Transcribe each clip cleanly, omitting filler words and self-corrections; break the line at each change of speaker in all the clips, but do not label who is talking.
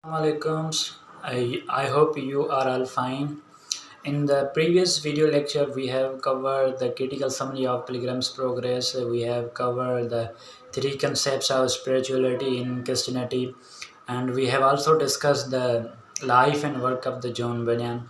Alaikum. I hope you are all fine. In the previous video lecture, we have covered the critical summary of Pilgrim's Progress. We have covered the three concepts of spirituality in Christianity, and we have also discussed the life and work of the John Bunyan.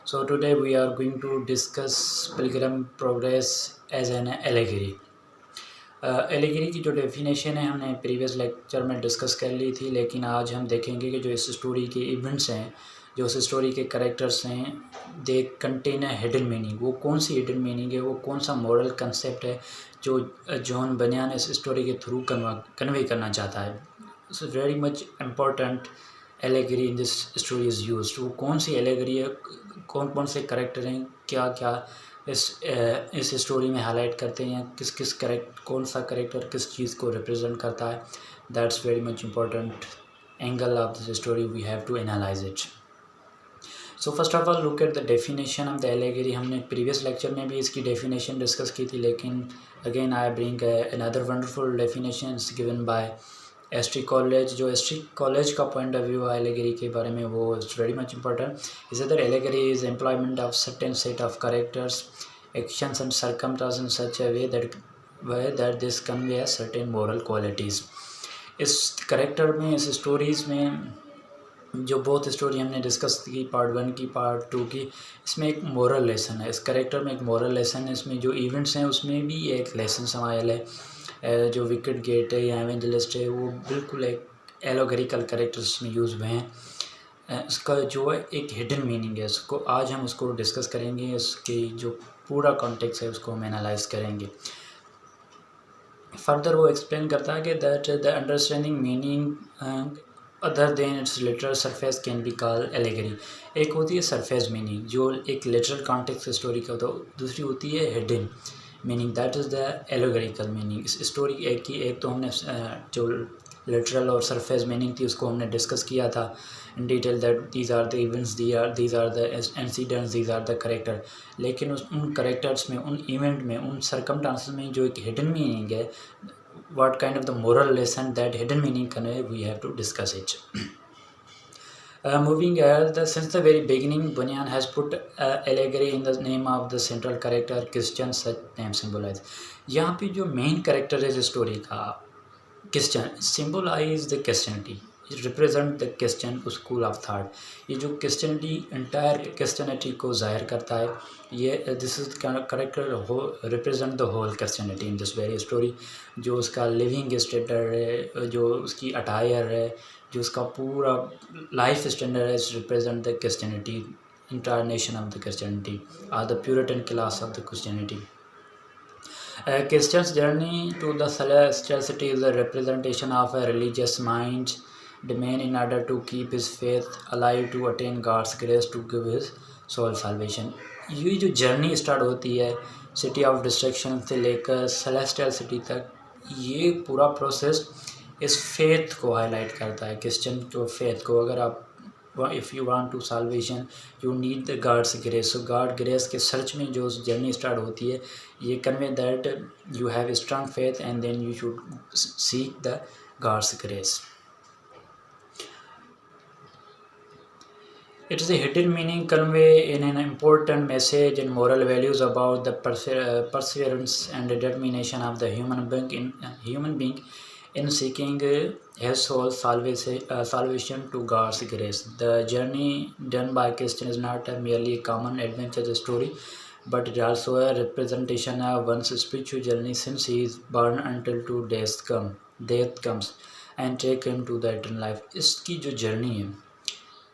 So today we are going to discuss Pilgrim Progress as an allegory. Allegory की जो definition है हमने previous lecture में discuss कर ली थी, लेकिन आज हम देखेंगे कि जो इस स्टोरी के इवेंट्स हैं, जो उस स्टोरी के कैरेक्टर्स हैं, they contain a hidden meaning. वो कौन सी हिडन मीनिंग है, वो कौन सा मॉरल कंसेप्ट है जो जॉन बनियान इस स्टोरी के थ्रू कन्वे करना चाहता है। It's very much important allegory in this story is used. वो कौन सी एलिगरी है, कौन कौन से करेक्टर हैं, क्या क्या इस स्टोरी में हाईलाइट करते हैं, किस किस कौन सा करेक्टर किस चीज़ को रिप्रेजेंट करता है। That's very much important angle of this story, we have to analyse it. So first of all look at the definition of the allegory. हमने प्रीवियस लेक्चर में भी इसकी डेफिनेशन डिस्कस की थी, लेकिन again I bring another wonderful definition given by ST Coleridge. जो ST Coleridge का point of view है एलिगरी के बारे में, वो it's very much important. Is that allegory is employment of certain set of characters, actions and circumstances in such a way that this convey a certain moral qualities। इस character में, इस stories में, जो बहुत स्टोरी हमने discuss की part 1 की, part 2 की, इसमें एक मोरल लेसन है। इस करेक्टर में एक मोरल लेसन है। इसमें जो इवेंट्स हैं उसमें भी एक लेसन समायल है। जो विकेट गेट है या एवेंजलिस्ट है, वो बिल्कुल एक एलोगरिकल कैरेक्टर्स में यूज़ हुए हैं। इसका जो है एक हिडन मीनिंग है, इसको आज हम उसको डिस्कस करेंगे। इसकी जो पूरा कॉन्टेक्स्ट है उसको हम एनालाइज करेंगे। फर्दर वो एक्सप्लेन करता है कि that the understanding meaning other than it's literal surface can be called allegory. एक होती है सरफेस मीनिंग जो एक लिटरल कॉन्टेक्स्ट स्टोरी का, तो दूसरी होती है hidden meaning, that is the allegorical meaning. इस स्टोरी एक तो हमने जो लिटरल और सरफेस मीनिंग थी उसको हमने डिस्कस किया था in detail, that these are the events, these are the incidents, these are the character. लेकिन उन करेक्टर्स में, उन इवेंट में, उन सर्कमस्टांसेस में जो एक हिडन मीनिंग है, what kind of the moral lesson that hidden meaning convey, we have to discuss it। Moving ahead, since the very beginning, Bunyan has put allegory in the name of the central character Christian, such name symbolize। यहाँ पे जो main character है इस story का, Christian, symbolise the Christianity, represent the Christian school of thought. ये जो Christianity, entire Christianity को जाहिर करता है, ये this is character represent the whole Christianity in this very story. जो उसका लिविंग स्टैंडर्ड है, जो उसकी अटायर है, जो उसका पूरा लाइफ स्टैंडर्ड है, represent the Christianity, entire nation of the Christianity are the Puritan class of the Christianity. A Christian's journey to the celestial city is a representation of a religious mind's demand in order to keep his faith alive, to attain God's grace, to give his soul salvation। ये जो journey start होती है city of destruction से लेकर celestial city तक, ये पूरा process इस फेथ को हाईलाइट करता है, क्रिश्चियन जो फेथ को। अगर आप if you want to salvation you need the God's grace. So God grace के सर्च में जो जर्नी स्टार्ट होती है, ये convey that you have strong faith and then you should seek the God's grace. It is a hidden meaning convey in an important message and moral values about the perseverance and determination of the human being in seeking his soul salvation to God's grace। The journey done by Christian is not merely a common adventure story, but it also a representation of one's spiritual journey since he is born until to death comes and take him to the eternal life। इसकी जो journey है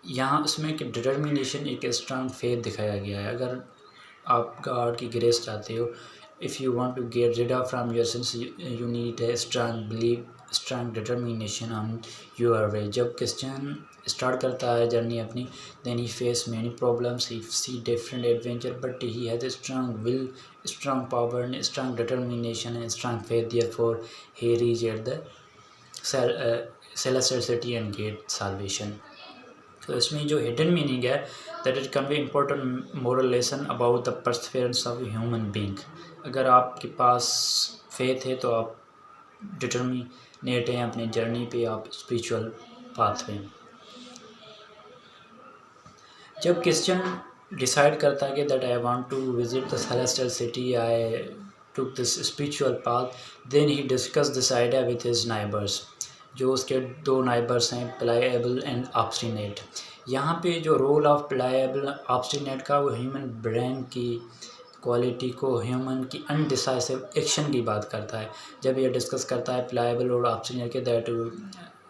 यहाँ, उसमें एक determination, एक strong faith दिखाया गया है। अगर आप गॉड की ग्रेस चाहते हो, if you want to get rid of from your sins, you need a strong believe, strong determination on your way. जब क्रिश्चियन स्टार्ट करता है जर्नी अपनी, then he face many problems, he see different adventure, but he has a strong will, strong power and strong determination and strong faith, therefore he reach at the celestial city and get salvation। तो इसमें जो hidden meaning है, that it convey important moral lesson about the perseverance of human being. अगर आपके पास faith है तो आप determinate हैं अपनी जर्नी पे, आप स्पिरिचुअल पाथ पे। जब क्रिश्चियन डिसाइड करता है कि that I want to visit the celestial city, I took this spiritual path, then he discuss this idea with his neighbours. जो उसके दो नाइबर्स हैं, प्लाएबल एंड ऑब्स्टिनेट। यहाँ पे जो रोल ऑफ प्लाएबल ऑब्स्टिनेट का, वो ह्यूमन ब्रेन की क्वालिटी को, ह्यूमन की अनडिसाइसिव एक्शन की बात करता है। जब ये डिस्कस करता है प्लाएबल और ऑब्स्टिनेट के that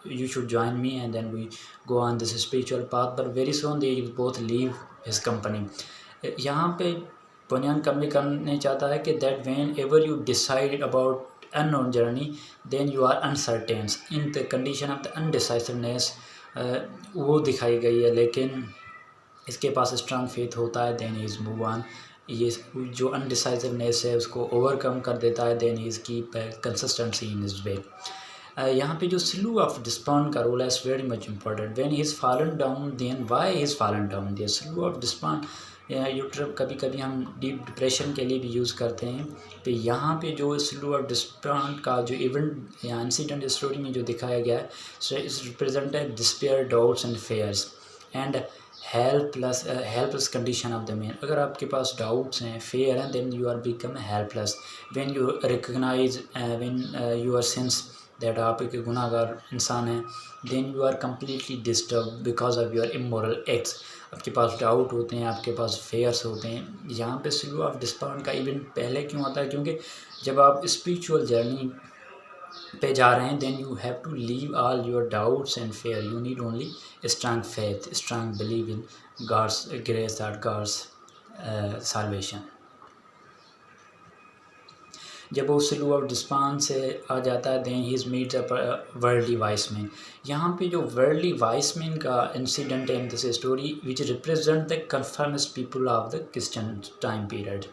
you should join me, and then we go on this spiritual path, but very soon they both leave his company. यहाँ पे बुनियान कमली करने चाहता है कि that whenever you decide about unknown journey, then you are uncertain in the condition of the undecisiveness। वो दिखाई गई है, लेकिन इसके पास स्ट्रांग फेथ होता है, देन इज़ मूव ऑन। ये जो अनडिसाइसिवनेस है उसको ओवरकम कर देता है, then is keep consistency in his way. यहाँ पे जो स्लू ऑफ डिस्पॉन्ड का रोल है, is very much important. When he is fallen down, then why he is fallen down, this slough of despond YouTube कभी कभी हम deep depression के लिए भी यूज़ करते हैं। तो यहाँ पे जो स्लू ऑफ डिस्पॉन्ड का जो इवेंट या इंसिडेंट स्टोरी में जो दिखाया गया है, so is represented despair, doubts and fears and helpless condition of the man. अगर आपके पास डाउट्स हैं, फेयर हैं, then you are become helpless. When you recognise when you are since that आप एक गुनाहगार इंसान हैं, then you are completely disturb because of your immoral acts. आपके पास डाउट होते हैं, आपके पास फेयर्स होते हैं। यहाँ पे स्लू ऑफ डिस्पॉन्ड का इवेंट पहले क्यों आता है? क्योंकि जब आप स्पिरिचुअल जर्नी पे जा रहे हैं, then you have to leave all your doubts and fear, you need only strong faith, strong believe in God's grace और गॉड्स साल्वेशन। जब वो स्लू ऑफ डिस्पॉन्ड से आ जाता है, then he is meet worldly wise man. यहाँ पे जो वर्ल्डली वाइस मैन का इंसिडेंट है in this story, which represent the conformist people of the Christian time period.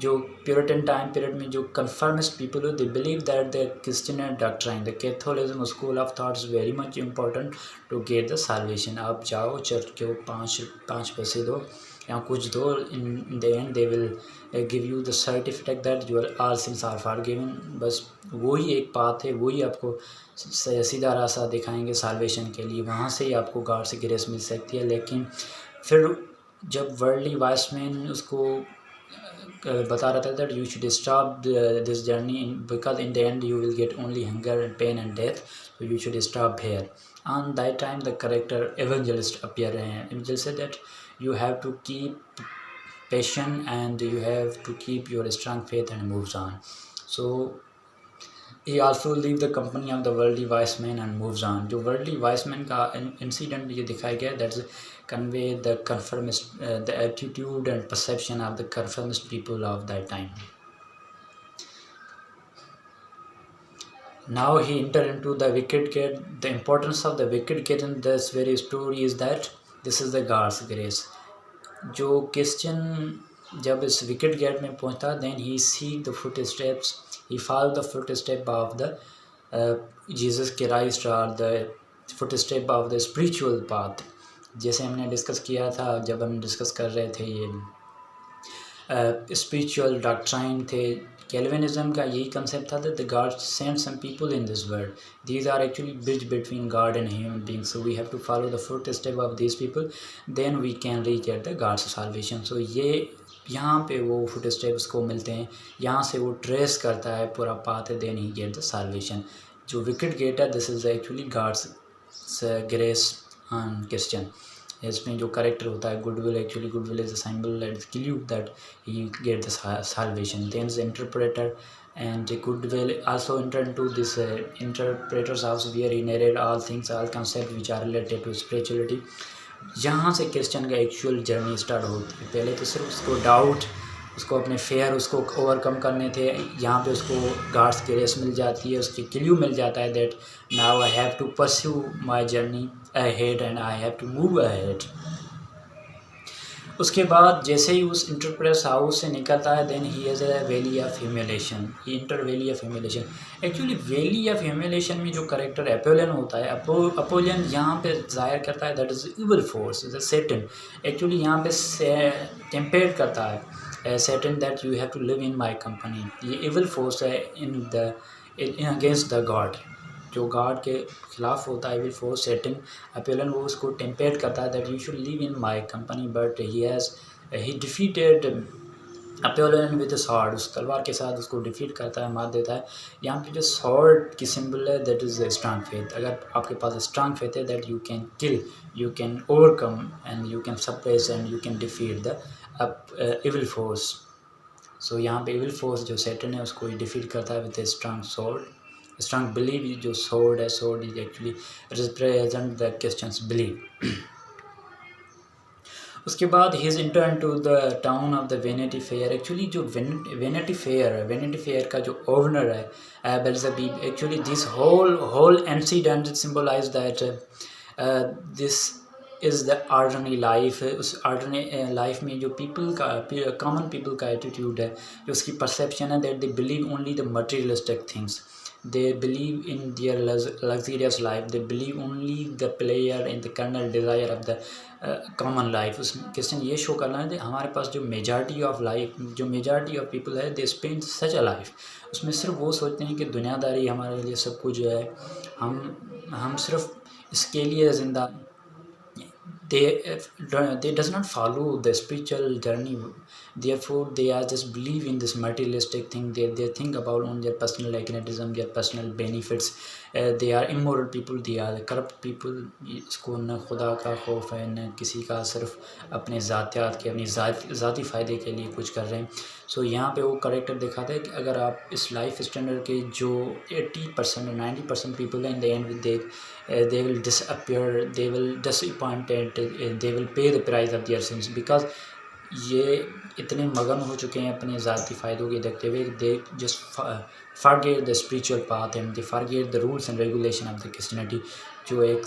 जो प्यूरिटन टाइम पीरियड में जो कन्फर्मिस्ट पीपल हो, they believe that the Christian doctrine, the Catholicism school of thoughts very much important to get the salvation. आप जाओ church को पाँच पैसे दो या कुछ दो, in the end they will give you the certificate that your all sins are forgiven. बस वही एक पाथ है, वही आपको सीधा रास्ता दिखाएंगे साल्वेशन के लिए, वहाँ से ही आपको गॉड से ग्रेस मिल सकती है। लेकिन फिर जब वर्ल्डली वाइसमैन उसको बता रहा था that you should stop this journey because in the end you will get only hunger and pain and death, so you should stop here. On that time the character evangelist appear, and evangelist said that you have to keep patient and you have to keep your strong faith and moves on. So he also leave the company of the worldly wise man and moves on. जो worldly wise man का incident ये दिखाया गया, that's convey the conformist the attitude and perception of the conformist people of that time. Now he enter into the wicket gate. The importance of the wicket gate in this very story is that this is the God's grace. जो Christian जब इस wicket gate में पहुंचता, then he see the footsteps, he follow the footstep of the Jesus Christ or the footstep of the spiritual path। जैसे हमने discuss किया था जब हम डिस्कस कर रहे थे ये स्पिरिचुअल डॉक्ट्राइन थे, कैल्विनिज्म का यही कंसेप्ट था that the God sent some people in this world. These are actually bridge between God and human beings. So we have to follow the footstep of these people. Then we can reach at the God's salvation. So ये यहाँ पे वो footsteps को मिलते हैं, यहाँ से वो ट्रेस करता है पूरा path, then he get the salvation. जो wicket gate है, this is actually God's grace on Christian. इसमें जो करेक्टर होता है Goodwill, actually Goodwill is a symbol and clue that he get the salvation. Then the interpreter and Goodwill also enter into this interpreter's house where he narrate all things, all concept which are related to spirituality. यहाँ से Christian का actual journey start होती है। पहले तो सिर्फ उसको doubt, उसको अपने फेयर उसको ओवरकम करने थे, यहाँ पे उसको गॉड्स ग्रेस मिल जाती है, उसके क्लू मिल जाता है that now I have to pursue my journey ahead and I have to move ahead. उसके बाद जैसे ही उस इंटरप्रेस हाउस से निकलता है, then he has a Valley of Humiliation, he enter Valley of Humiliation. Actually Valley of Humiliation में जो character अपोलियन होता है, अपोलियन यहाँ पे जाहिर करता है that is evil force, is a Satan. Actually यहाँ पे टेम्पेट करता है Satan that you have to live in my company. ये इविल फोर्स है इन अगेंस्ट द गॉड, जो गॉड के खिलाफ होता है, विल फोर्स सेटन अपोलन, वो उसको टेम्पेट करता है that you should live in my company, but he defeated Apollyon with sword, उस तलवार के साथ उसको डिफीट करता है, मार देता है। यहाँ पे जो स्वॉर्ड की सिंबल है दैट इज़ स्ट्रांग फेथ। अगर आपके पास स्ट्रांग फेथ है that you can kill, you can overcome and you can suppress and you can defeat the evil force. So यहाँ पे इविल फोर्स जो सैटर्न है उसको डिफीट करता है with a strong sword. Strong believe, जो sword है, sword is actually represent the Christians believe. उसके बाद he is intern to the town of the vanity fair. Actually जो वेनिटी फेयर का जो ओनर है Beelzebub, actually this whole incident symbolize that this is the ordinary life. उस ordinary life में जो common people का एटीट्यूड है, जो उसकी परसेप्शन है that they believe only the materialistic things, they believe in their luxurious life, they believe only the pleasure and the carnal desire of the common life। उस question ये show करना है कि हमारे पास जो मेजॉरिटी ऑफ पीपल है they spend such a life, उसमें सिर्फ वो सोचते हैं कि दुनियादारी हमारे लिए सब कुछ है, हम सिर्फ इसके लिए ज़िंदा। they does not follow the spiritual journey, therefore they are just believe in this materialistic thing, they think about on their personal egotism, their personal benefits, they are immoral people, they are corrupt people। इसको न खुदा का खौफ है न किसी का, सिर्फ अपने ज़ातियात के, अपनी ज़ाती फ़ायदे के लिए कुछ कर रहे हैं। सो यहाँ पे वो करेक्टर दिखाता है कि अगर आप इस लाइफ स्टैंडर्ड के जो 80% और 90% पीपल हैं, इन the and they will disappear, they will disappointed, they will pay the price of their sins, because ये इतने मगन हो चुके हैं अपने ज़ाती फ़ायदों के देखते हुए, they just forget the spiritual path and they forget the rules and regulation of the Christianity। जो एक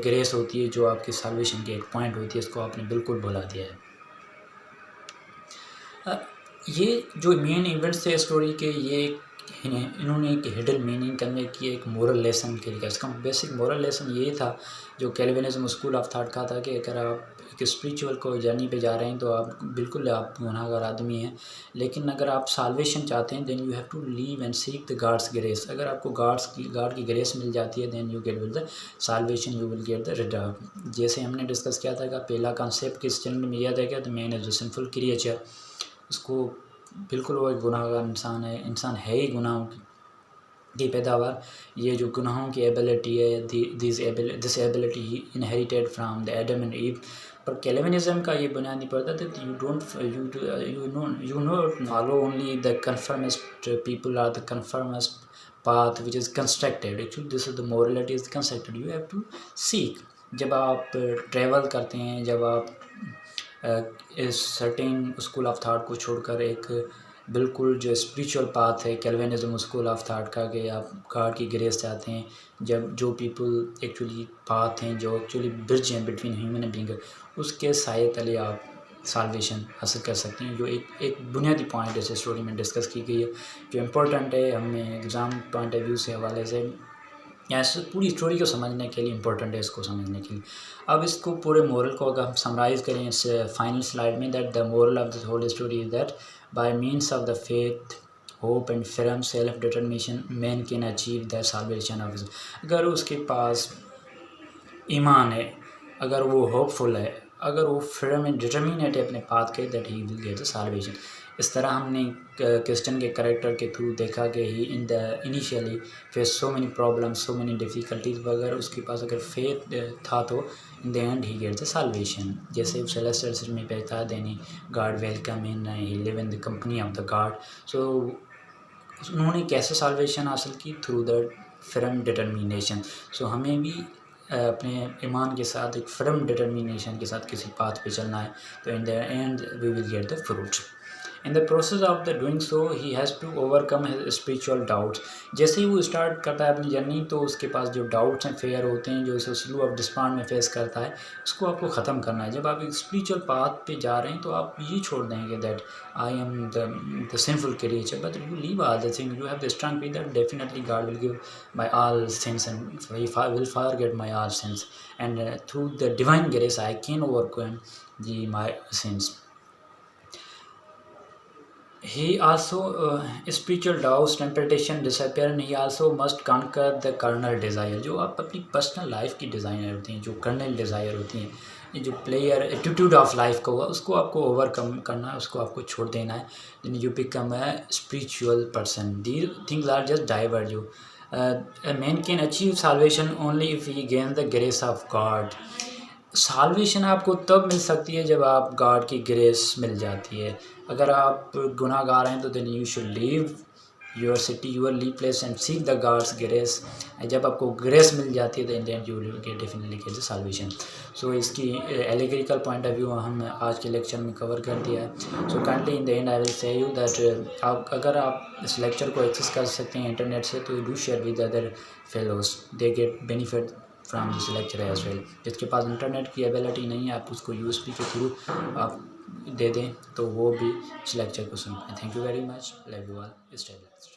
ग्रेस होती है, जो आपकी साल्वेशन की एक पॉइंट होती है, इसको आपने बिल्कुल भुला दिया है। ये जो मेन इवेंट्स थे स्टोरी के, ये इन्होंने एक हिडन मीनिंग कन्वे किया, एक मोरल लेसन के लिए। इसका बेसिक मोरल लेसन ये था जो कैल्विनिज्म स्कूल ऑफ थॉट का था कि अगर आप एक स्पिरिचुअल को जर्नी पे जा रहे हैं तो आप बिल्कुल आप गुनाहगार आदमी हैं, लेकिन अगर आप साल्वेशन चाहते हैं then you have to leave and seek the God's grace. अगर आपको गॉड की ग्रेस मिल जाती है then you get with the salvation, you will get the redeem. जैसे हमने डिस्कस किया था कि पहला कॉन्सेप्ट किस चैनल में याद है क्या, the man is the sinful creature. उसको बिल्कुल वो एक गुनाहगार इंसान है ही, गुनाहों की पैदावार। ये जो गुनाहों की एबिलिटी है, this ability he inherited from the Adam and Eve. पर कैल्विनिज्म का ये बुनियादी पड़ता है that you not follow only the conformist people are the conformist path which is constructed। Actually this is the morality is constructed, you have to seek। जब आप travel करते हैं, जब आप इस सर्टेन स्कूल ऑफ थाट को छोड़कर एक बिल्कुल जो स्पिरिचुअल पाथ है कैल्विनिज्म स्कूल ऑफ थाट का, कि आप गॉड की ग्रेस चाहते हैं, जब जो पीपल एक्चुअली पाथ हैं, जो एक्चुअली ब्रिज हैं बिटवीन ह्यूमन एंड बीइंग, उसके साये तले आप साल्वेशन हासिल कर सकते हैं। जो एक बुनियादी पॉइंट इस स्टोरी में डिस्कस की गई है, जो इम्पोर्टेंट है हमें एग्ज़ाम पॉइंट ऑफ व्यू से हवाले से, या इस पूरी स्टोरी को समझने के लिए इम्पोर्टेंट है, इसको समझने के लिए। अब इसको पूरे मोरल को अगर हम समराइज़ करें इस फाइनल स्लाइड में, that the moral of the whole story is that by means of the faith, hope and firm self determination man can achieve the salvation of. अगर उसके पास ईमान है, अगर वो होपफुल है, अगर वो firm एंड डिटर्मिनेट है अपने पाथ के, that he will get the salvation. इस तरह हमने क्रिश्चियन के करेक्टर के थ्रू देखा कि he in the initially face so many problems, so many difficulties, अगर उसके पास अगर फेथ था तो in the end he get the salvation. जैसे उस सेलेस्टियल सिटी में कहता है then God welcome in, he live in the company of the God. So उन्होंने कैसे साल्वेशन हासिल की, through the firm determination. So हमें भी अपने ईमान के साथ एक firm डिटर्मिनेशन के साथ किसी पाथ पे चलना है, तो in the end we will get the fruit. In the process of the doing so he has to overcome his spiritual doubts. जैसे ही वो स्टार्ट करता है अपनी जर्नी, तो उसके पास जो डाउट्स हैं, फेयर होते हैं, जो इसे स्लो ऑफ डिस्पांड में फेस करता है, उसको आपको ख़त्म करना है। जब आप एक स्पिरिचुअल पाथ पे जा रहे हैं तो आप ये छोड़ देंगे that I am the sinful creature, but you leave all the thing, you have the strong feel that definitely God will give my all since and he will forget my all since, and through the divine grace I can overcome my since. He also spiritual doubts, temptation disappear, and he also must conquer the carnal desire. जो आप अपनी personal life की designer होती हैं, जो colonel desire होती हैं, ये जो प्लेयर एटीट्यूड ऑफ लाइफ का हुआ, उसको आपको ओवरकम करना है, उसको आपको छोड़ देना है. Then you become a spiritual person. These things are just divert you. A man can achieve salvation only if he gains the grace of God. Salvation आपको तब मिल सकती है जब आप गॉड की ग्रेस मिल जाती है. अगर आप गुनाहगार हैं तो then you should leave your city, your leave place and seek the God's grace. जब आपको ग्रेस मिल जाती है then you will get definitely get the salvation. So इसकी एलिगरिकल पॉइंट ऑफ व्यू हम आज के लेक्चर में कवर कर दिया है. So kindly in the and I will say you that अगर आप इस लेक्चर को एक्सेस कर सकते हैं इंटरनेट से तो do share with other fellows, they get benefit from this lecture as well. जिसके पास इंटरनेट की एबिलिटी नहीं है आप उसको यूएसबी के थ्रू आप दे दें तो वो भी इस लेक्चर को सुन पाएँ. Thank you very much. Love you all. Stay blessed.